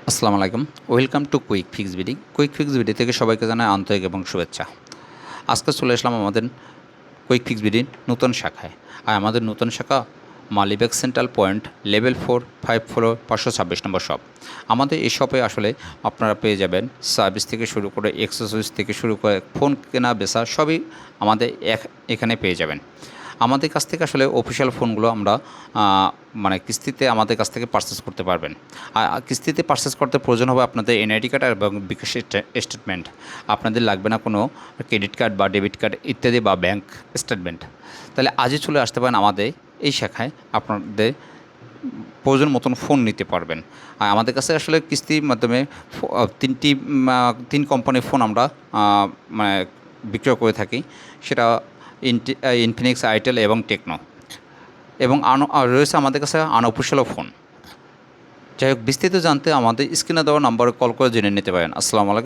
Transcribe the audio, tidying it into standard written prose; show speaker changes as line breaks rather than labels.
আসসালামু আলাইকুম। Welcome to quick fix BD. Quick fix BD থেকে সবাইকে জানাই আন্তরিক এবং শুভেচ্ছা। আজকে চলে আসলাম আমাদের কুইক ফিক্স বিডির নতুন শাখায়। আর আমাদের নতুন শাখা Malibagh central point level 4 5 floor 526 নম্বর শপ। আমাদের এই শপে আসলে আপনারা পেয়ে যাবেন সার্ভিস থেকে শুরু করে এক্সেসরিজ থেকে শুরু করে ফোন কেনা বেচা সবই আমাদের এখানে পেয়ে যাবেন। আমাদের কাছ থেকে আসলে অফিসিয়াল ফোনগুলো আমরা মানে কিস্তিতে আমাদের কাছ থেকে পারচেস করতে পারবেন। আর কিস্তিতে পারচেস করতে প্রয়োজন হবে আপনাদের এনআইডি কার্ড এবং বিকাশ স্টেটমেন্ট। আপনাদের লাগবে না কোনো ক্রেডিট কার্ড বা ডেবিট কার্ড ইত্যাদি বা ব্যাংক স্টেটমেন্ট। তাহলে আজই চলে আসতে পারেন আমাদের এই শাখায়, আপনাদের প্রয়োজন মতন ফোন নিতে পারবেন। আর আমাদের কাছে আসলে কিস্তির মাধ্যমে তিন কোম্পানির ফোন আমরা মানে বিক্রয় করে থাকি। সেটা ইনফিনিক্স, আইটেল এবং টেকনো, এবং রয়েছে আমাদের কাছে আনঅফিসিয়াল ফোন। যাই হোক, বিস্তারিত জানতে আমাদের স্ক্রিনে দেওয়া নাম্বারে কল করে জেনে নিতে পারেন। আসসালামু আলাইকুম।